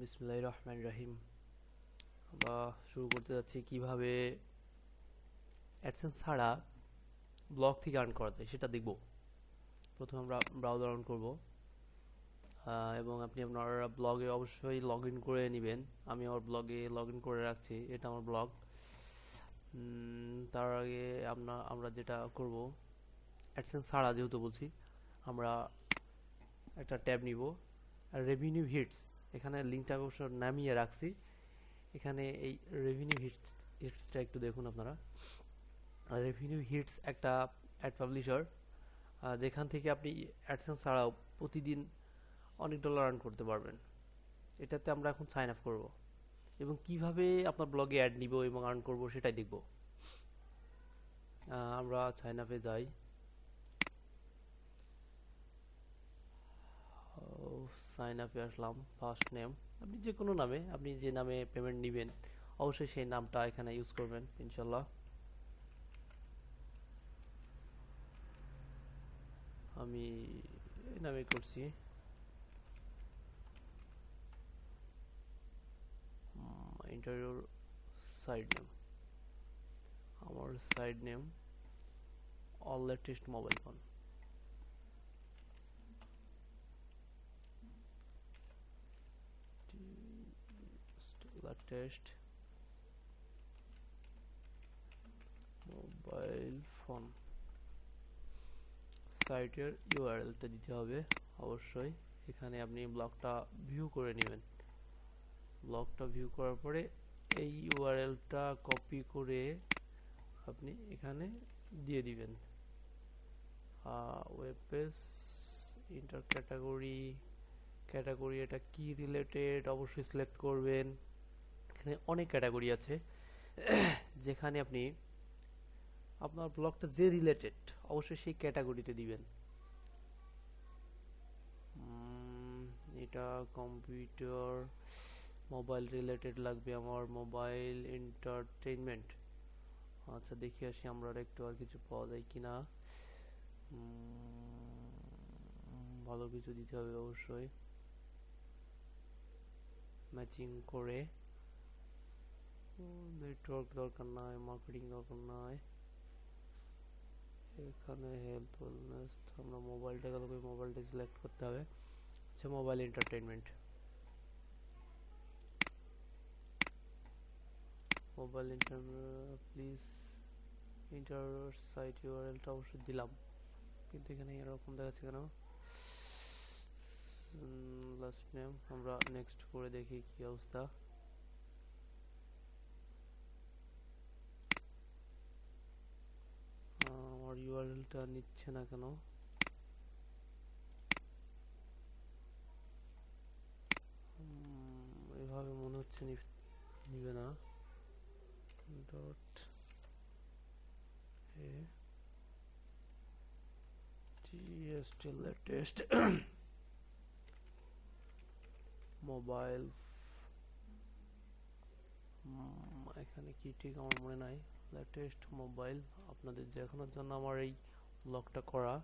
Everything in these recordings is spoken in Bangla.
বিসমিল্লাহির রহমানির রহিম। আমরা শুরু করতে যাচ্ছি কিভাবে অ্যাডসেন্স ছাড়া ব্লগ থেকে আর্ন করা যায় সেটা দেখব। প্রথমে আমরা ব্রাউজার অন করব এবং আপনি আপনার ব্লগে অবশ্যই লগ ইন করে নেবেন। আমি আমার ব্লগে লগ ইন করে রাখছি, এটা আমার ব্লগ। তার আগে আমরা যেটা করব, অ্যাডসেন্স ছাড়া যেহেতু বলছি, আমরা একটা ট্যাব নিব, রেভিনিউ হিটস। এখানে লিঙ্কটা অবশ্য নামিয়ে রাখছি। এখানে এই রেভিনিউ হিটসটা একটু দেখুন আপনারা। রেভিনিউ হিটস একটা অ্যাড পাবলিশার, যেখান থেকে আপনি অ্যাডসেন্স ছাড়াও প্রতিদিন অনেক ডলার আর্ন করতে পারবেন। এটাতে আমরা এখন সাইন আপ করব এবং কিভাবে আপনার ব্লগে অ্যাড নিব এবং আর্ন করব সেটাই দেখব। আমরা সাইন আপে যাই। সাইন আপে আসলাম। ফার্স্ট নেম, আপনি যে কোনো নামে, আপনি যে নামে পেমেন্ট নেবেন অবশ্যই সেই নামটা এখানে ইউজ করবেন ইনশাল্লাহ। আমি এই নামে করছি। ইন্টারভিউর সাইড নেম, আমার side name all latest mobile phone. Latest mobile phone. সাইটের ইউআরএলটা দিতে হবে অবশ্যই। এখানে আপনি ব্লগটা ভিউ করে নেবেন। ব্লগটা ভিউ করার পরে এই ইউআরএলটা কপি করে আপনি এখানে দিয়ে দিবেন। ওয়েব পেজ, ইন্টার ক্যাটাগরি এটা কি রিলেটেড অবশ্যই সিলেক্ট করবেন। এখানে অনেক ক্যাটাগরি আছে, যেখানে আপনি আপনার ব্লগটা যে রিলেটেড অবশ্যই সেই ক্যাটাগরিতে দিবেন। এটা কম্পিউটার মোবাইল রিলেটেড লাগবে আমার, মোবাইল এন্টারটেইনমেন্ট। আচ্ছা দেখি আসি আমরা একটু আর কিছু পাওয়া যায় কিনা। ভালো কিছু দিতে হবে অবশ্যই, ম্যাচিং করে। নেটওয়ার্ক দরকার নাই, মার্কেটিং দরকার নাই। এখানে হেলথ ওয়েলনেস, আমরা মোবাইলটা সিলেক্ট করতে হবে। আচ্ছা, mobile entertainment, please enter site ইউআরএলটা অবশ্যই দিলাম, কিন্তু এখানে এরকম দেখাচ্ছে কেন। লাস্ট নেম, আমরা নেক্সট করে দেখি কি অবস্থা। আমার ইউআরএলটা নিচ্ছে না কেন? এভাবে মনে হচ্ছে নিবে না। Dot A TST latest mobile. এখানে কি ঠিক আমার মনে নাই। লেটেস্ট মোবাইল, আপনাদের দেখানোর জন্য আমার এই ব্লগটা করা।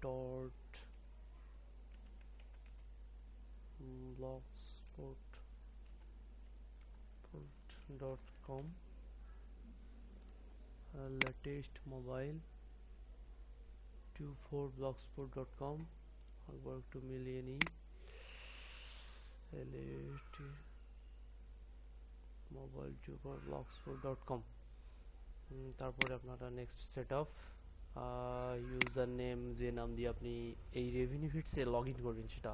Dot blogspot dot com, latest mobile 24blogspot.com। একবার একটু মিলিয়ে নিই। Latest mobile 24blogspot.com। তারপরে আপনারা next set up, user name, যে নাম দিয়ে আপনি এই রেভিনিউ হিটসে লগ ইন করবেন সেটা।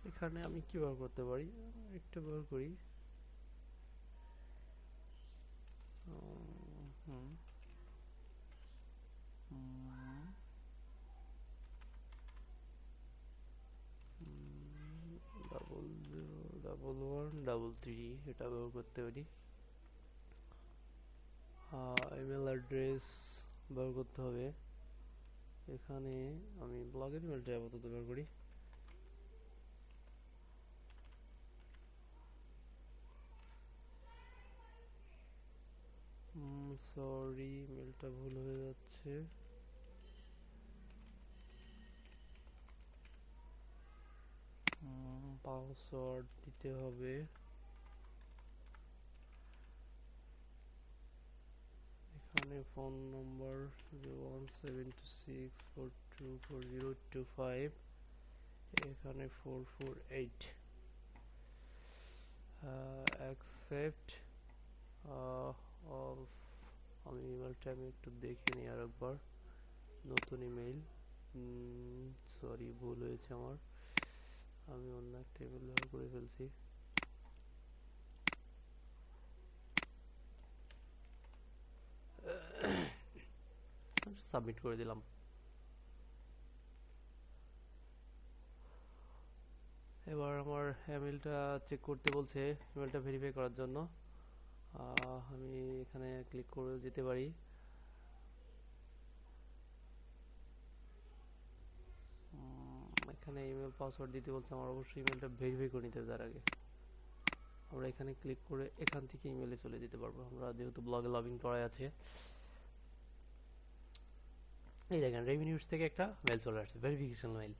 এখানে আমি কি ব্যবহার করতে পারি, একটু ব্যবহার করি। ডাবল 0 1 3 এটা ব্যবহার করতে পারি। ইমেল অ্যাড্রেস ব্যবহার করতে হবে। এখানে আমি ব্লগের ইমেলটা আপাতত ব্যবহার করি। সরি, মেলটা ভুল হয়ে যাচ্ছে। পাসওয়ার্ড দিতে হবে। এখানে ফোন নম্বর 01726424025, এখানে 448। Accept all. আমি ইমেলটা একটু দেখে নিই আর একবার। নতুন ইমেল, সরি ভুল হয়েছে আমার, আমি অন্য একটা ইমেল ব্যবহার করে ফেলছি। সাবমিট করে দিলাম। এবার আমার ইমেলটা চেক করতে বলছে, ইমেলটা ভেরিফাই করার জন্য। আমি এখানে ক্লিক করে যেতে পারি। এখানে ইমেল পাসওয়ার্ড দিতে বলছে, আমার অবশ্যই ইমেলটা ভেরিফাই করে নিতে হবে তার আগে। আমরা এখানে ক্লিক করে এখান থেকে ইমেলে চলে যেতে পারবো, আমরা যেহেতু ব্লগে লগ ইন করা আছে। এই দেখেন রেভিনিউস থেকে একটা মেল চলে আসছে, ভেরিফিকেশন মেল।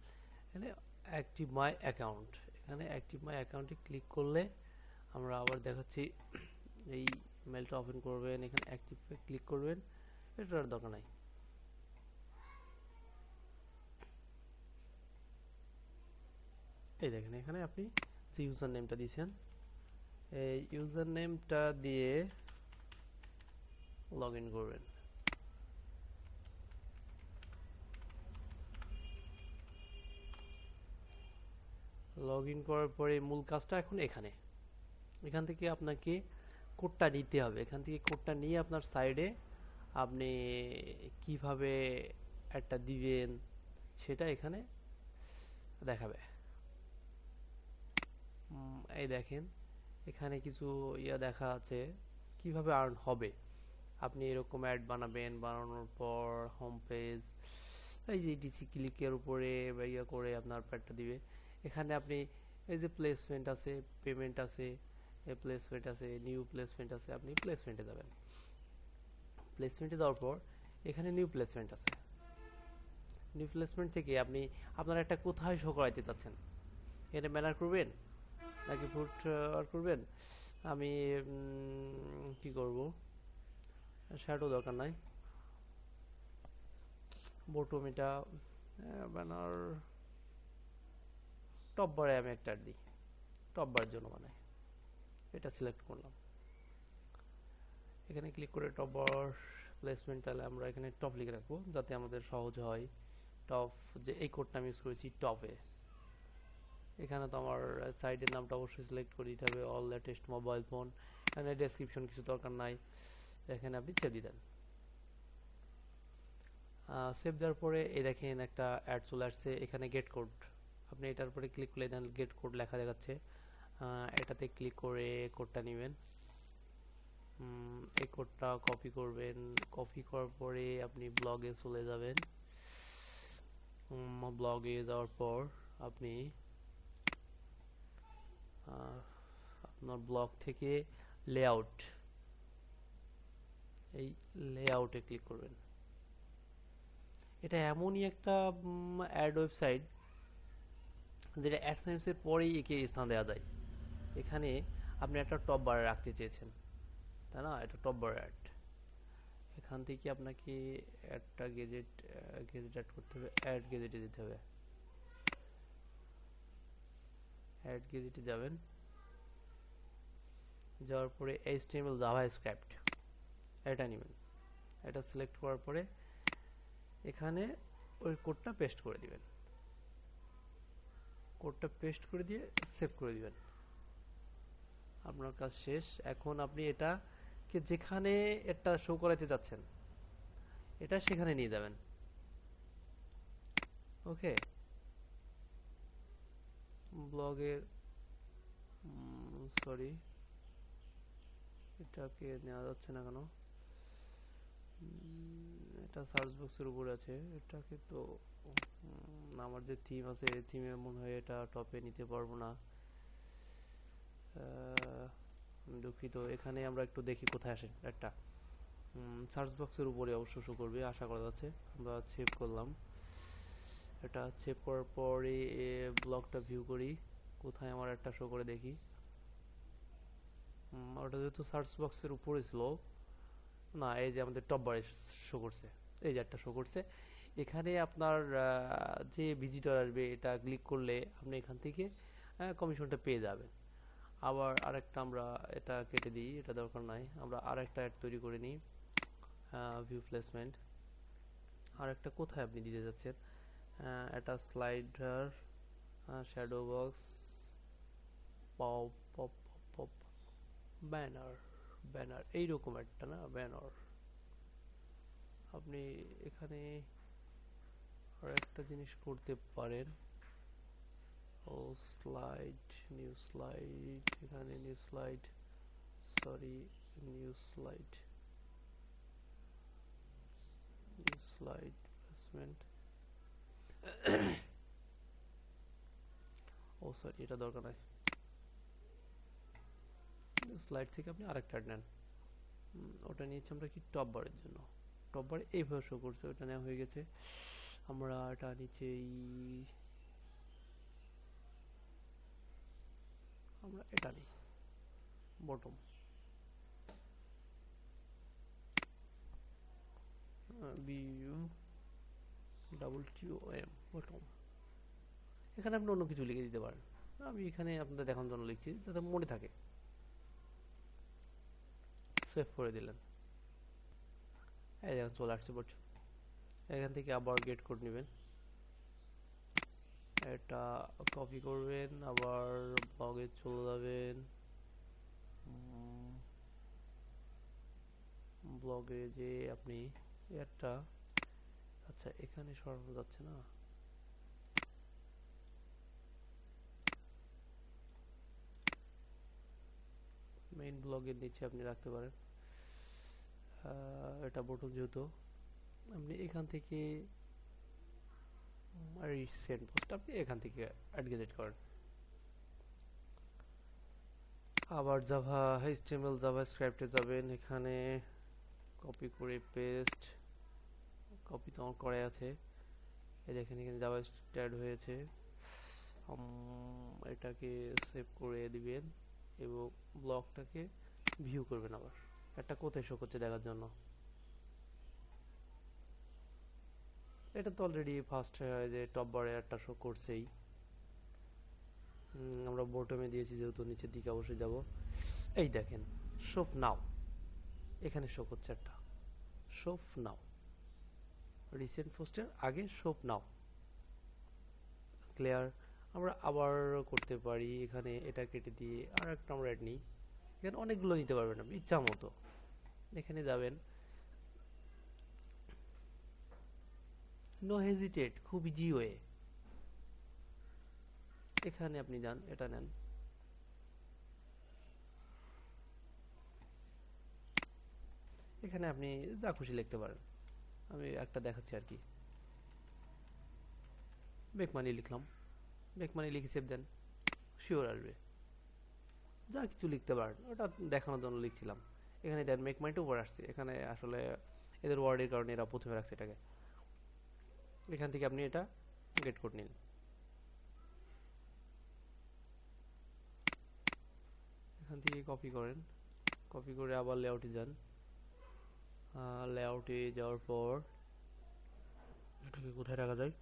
এখানে অ্যাক্টিভ মাই অ্যাকাউন্ট, এখানে অ্যাক্টিভ মাই অ্যাকাউন্টে ক্লিক করলে আমরা আবার দেখাচ্ছি এই মেলটা ওপেন করবেন, এখানে অ্যাক্টিভ ক্লিক করবেন, এটার দরকার নাই। এই দেখেন এখানে আপনি যে ইউজার নেমটা দিয়েছেন, এই ইউজার নেমটা দিয়ে লগ ইন করবেন। লগ ইন করার পরে মূল কাজটা এখন এখান থেকে আপনাকে কোডটা নিতে হবে। এখান থেকে কোডটা নিয়ে আপনার সাইডে আপনি কিভাবে একটা দিবেন সেটা এখানে দেখাবে। এই দেখেন এখানে কিছু দেখা আছে কিভাবে আর্ন হবে। আপনি এরকম অ্যাড বানাবেন, বানানোর পর হোম পেজ, এই যে ডিসি ক্লিকের উপরে বা করে আপনার প্যাডটা দিবে। এখানে আপনি এই যে প্লেসমেন্ট আছে, পেমেন্ট আছে, প্লেসমেন্ট আছে, নিউ প্লেসমেন্ট আছে, আপনি প্লেসমেন্টে যাবেন। প্লেসমেন্টে যাওয়ার পর এখানে নিউ প্লেসমেন্ট আছে। নিউ প্লেসমেন্ট থেকে আপনি আপনার একটা কোথায় শো করাইতে চাচ্ছেন, এখানে ব্যানার করবেন নাকি ফুট করবেন। আমি কি করব, শ্যাডো দরকার নাই, বটম এটা ব্যানার টপ বারে আমি একটা দিই, টপ বারের জন্য বানাই, এটা সিলেক্ট করলাম। এখানে ক্লিক করে টপ বার প্লেসমেন্ট, তাহলে আমরা এখানে টপ লিখে রাখবো যাতে আমাদের সহজ হয়। টপ, যে এই কোডটা আমি ইউজ করেছি টপে। এখানে তো আমার সাইটের নামটা অবশ্যই সিলেক্ট করে দিতে হবে, অল লেটেস্ট মোবাইল ফোন। এখানে ডেসক্রিপশন কিছু দরকার নাই, এখানে আপনি সেভ দিয়ে দেন। সেভ দেওয়ার পরে এই দেখেন একটা অ্যাড চলে আসছে, এখানে গেট কোড, আপনি এটার উপরে ক্লিক করলে দেন গেট কোড লেখা দেখাচ্ছে। এটাতে ক্লিক করে কোডটা নেবেন, এই কোডটা কপি করবেন। কপি করার পরে আপনি ব্লগে চলে যাবেন। ব্লগে যাওয়ার পর আপনি আপনার ব্লগ থেকে লেআউট, এই লেআউটে ক্লিক করবেন। এটা এমনই একটা অ্যাড ওয়েবসাইট যেটা অ্যাডসেন্সের পরেই একে স্থান দেওয়া যায়। এখানে আপনি একটা টপ বারে রাখতে চেয়েছেন, তাই না, এটা টপ বার অ্যাড। এখান থেকে আপনাকে একটা গেজেট অ্যাড করতে হবে, অ্যাড গেজেটে দিতে হবে। অ্যাড গেজেটে যাবেন, যাওয়ার পরে HTML জাভাস্ক্রিপ্ট এটা নেবেন। এটা সিলেক্ট করার পরে এখানে ওই কোডটা পেস্ট করে দিবেন। কোডটা পেস্ট করে দিয়ে সেভ করে দিবেন, আপনার কাজ শেষ। এখন আপনি এটাকে যেখানে এটা শো করাতে যাচ্ছেন এটা সেখানে নিয়ে যাবেন। ওকে, ব্লগের সরি এটাকে নেওয়া যাচ্ছে না কেন, এটা সার্চ বক্সের উপরে আছে, এটাকে তো আমার যে থিম আছে এই থিমে মনে হয় এটা টপে নিতে পারবো না, দুঃখিত। এখানে আমরা একটু দেখি কোথায় আসে, একটা সার্চ বক্সের উপরে অবশ্য শো করবে আশা করা যাচ্ছে। আমরা সেভ করলাম, এটা সেভ করার পরে ব্লগটা ভিউ করি। কোথায় আমার একটা শো করে দেখি। ওটা যেহেতু সার্চ বক্সের উপরে ছিল, না এই যে আমাদের টপ বারে শো করছে, এই যে একটা শো করছে। এখানে আপনার যে ভিজিটর আসবে এটা ক্লিক করলে আপনি এখান থেকে কমিশনটা পেয়ে যাবেন। আবার আরেকটা আমরা এটা কেটে দিই, এটা দরকার নাই, আমরা আরেকটা অ্যাড তৈরি করে নিই। ভিউ প্লেসমেন্ট আরেকটা কোথায় আপনি দিতে যাচ্ছেন, এটা slider, shadow box, pop pop pop, banner, banner এইরকম একটা না, ব্যানার। আপনি এখানে আর একটা জিনিস করতে পারেন, ও স্লাইড, নিউ স্লাইড, এখানে new slide, sorry new slide, new slide placement, ও সরি এটা দরকার নাই, নিউ স্লাইড থেকে আপনি আরেকটা নেন। ওটা নিয়েছি আমরা কি টপ বারের জন্য, টপ বার এইভাবে শো করছে, ওটা নেওয়া হয়ে গেছে। আমরা এটা নিচেই আমরা এটা নিই bottom, B O double T O M bottom. এখানে আপনি অন্য কিছু লিখে দিতে পারেন, আমি এখানে আপনাদের দেখানোর জন্য লিখছি যাতে মনে থাকে। সেভ করে দিলেন, এই দেখুন চলে আসছে বটম। এখান থেকে আবার গেট কোড নেবেন, এটা কপি করবেন, আবার ব্লগে চলে যাবেন, ব্লগে যে আপনি একটা, আচ্ছা এখানে সরানো যাচ্ছে না, মেইন ব্লগের নিচে আপনি রাখতে পারেন। এটা বটন যেহেতু, আপনি এখান থেকে রিসেন্ট পোস্ট আপনি এখান থেকে অ্যাডগেজেট করেন। আবার জাভা এইচটিএমএল জাভাস্ক্রিপ্টে যাবেন, এখানে কপি করে পেস্ট, কপি তো আমার করাই আছে, এই দেখেন এখানে জাভাস্ক্রিপ্ট অ্যাড হয়েছে। এটাকে সেভ করে দিবেন এবং ব্লকটাকে ভিউ করবেন। আবার এটা কোথায় শো করছে দেখার জন্য, এটা তো অলরেডি ফার্স্ট যে টপ বারে একটা শো করছেই, আমরা বটমে দিয়েছি যেহেতু নিচের দিকে অবশ্যই যাব। এই দেখেন শো নাও, এখানে শো করছে একটা শো নাও, রিসেন্ট পোস্টের আগে শো নাও, ক্লিয়ার। আমরা আবার করতে পারি, এখানে এটা কেটে দিয়ে আর একটা আমরা অ্যাড নিই, এখানে অনেকগুলো নিতে পারবেন আপনি ইচ্ছা মতো। এখানে যাবেন, নো হেজিটেট, খুব ইজি ওয়ে, এখানে আপনি যান, এটা নেন, এখানে আপনি যা খুশি লিখতে পারেন, আমি একটা দেখাচ্ছি আর কি, মেক মানি লিখলাম, মেক মানি লিখে সেভ দেন, শিওর আসবে। যা কিছু লিখতে পারেন, ওটা দেখানোর জন্য লিখছিলাম। এখানে দেন মেক মানিটা উপর আসছে, এখানে আসলে এদের ওয়ার্ডের কারণে এরা প্রথমে রাখছে এটাকে। এখান থেকে আপনি এটা গেট কোড নিন, এখান থেকে কপি করেন, কপি করে আবার লেআউটে যান, লেআউটে যাওয়ার পর এটাকে কোথায় রাখা যায়,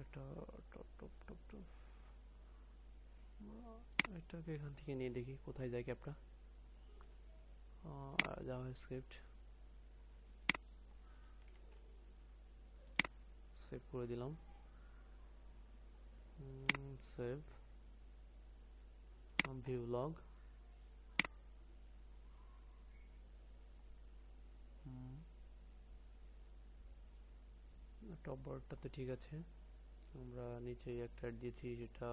এটা টপ টপ টপ টপ, এটাকে এখান থেকে নিয়ে দেখি কোথায় যায় ক্যাপটা, জাভাস্ক্রিপ্ট সেভ করে দিলাম, সেভ, ভিউ লগ, টপ বারটাতে ঠিক আছে। আমরা নিচে একটা অ্যাড দিয়েছি যেটা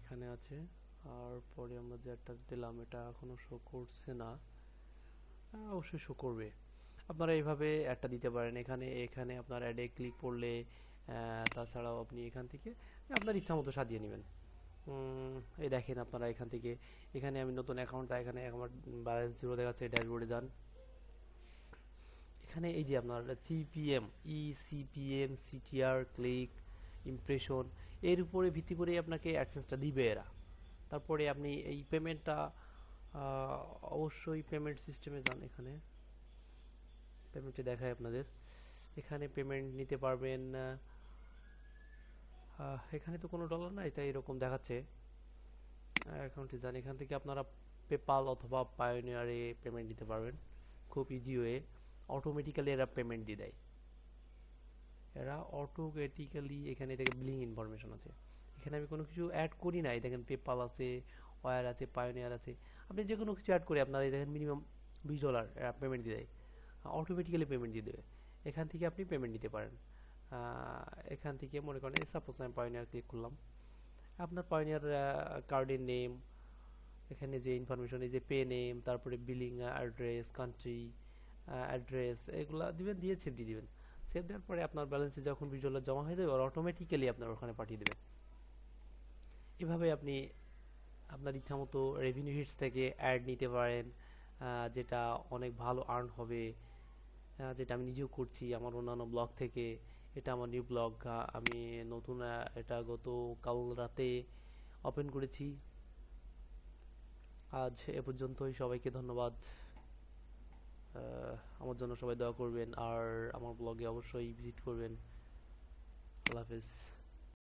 এখানে আছে, আর পরে আমরা যে একটা দিলাম এটা এখনো শো করছে না, অবশ্যই শো করবে। আপনারা এইভাবে একটা দিতে পারেন, এখানে এখানে আপনার অ্যাডে ক্লিক করলে, তাছাড়াও আপনি এখান থেকে আপনার ইচ্ছা মতো সাজিয়ে নেবেন। এই দেখেন আপনারা এখান থেকে, এখানে আমি নতুন অ্যাকাউন্ট, তাই এখানে আমার ব্যালেন্স জিরো দেখাচ্ছে। ড্যাশবোর্ডে যান, এখানে এই যে আপনার CPM, CPM, CTR, click, impression, এর উপরে ভিত্তি করে আপনাকে অ্যাডসেন্সটা দিবে এরা। তারপরে আপনি এই পেমেন্টটা অবশ্যই পেমেন্ট সিস্টেমে যান, এখানে পেমেন্টে দেখায় আপনাদের, এখানে পেমেন্ট নিতে পারবেন। এখানে তো কোনো ডলার নাই, তাই এরকম দেখাচ্ছে। অ্যাকাউন্টে যান, এখান থেকে আপনারা পেপাল অথবা পায়োনিয়ারে পেমেন্ট দিতে পারবেন, খুব ইজি ওয়ে। অটোমেটিক্যালি এরা পেমেন্ট দিয়ে দেয়, এরা অটোমেটিক্যালি। এখানে থেকে বিলিং ইনফরমেশন আছে, এখানে আমি কোনো কিছু অ্যাড করি নাই। দেখেন পেপাল আছে, ওয়ার আছে, পায়োনিয়ার আছে। আপনি যে কোনো কিছু অ্যাড করে আপনারা দেখেন মিনিমাম $20 এরা পেমেন্ট দিয়ে দেয়, অটোমেটিক্যালি পেমেন্ট দিয়ে দেবে। এখান থেকে আপনি পেমেন্ট নিতে পারেন। এখান থেকে মনে করেন সাপোজ আমি পায়োনিয়ার ক্লিক করলাম, আপনার পায়োনিয়ার কার্ডের নেম, এখানে যে ইনফরমেশন, এই যে পে নেম, তারপরে বিলিং অ্যাড্রেস, কান্ট্রি অ্যাড্রেস, এগুলা দিবেন, দিয়ে সেভ দিয়ে দিবেন। সেভ দেওয়ার পরে আপনার ব্যালেন্সে যখন $20 জমা হয়ে যাবে, ওরা অটোমেটিক্যালি আপনার ওখানে পাঠিয়ে দেবে। এভাবে আপনি আপনার ইচ্ছা মতো রেভিনিউ হিটস থেকে অ্যাড নিতে পারেন, যেটা অনেক ভালো আর্ন হবে। যেটা আমি নিজেও করছি আমার অন্যান্য ব্লগ থেকে। এটা আমার নিউ ব্লগ, আমি নতুন এটা গত কাল রাতে ওপেন করেছি। আজ এ পর্যন্তই, সবাইকে ধন্যবাদ। আমার জন্য সবাই দোয়া করবেন, আর আমার ব্লগে অবশ্যই ভিজিট করবেন। আল্লাহ হাফেজ।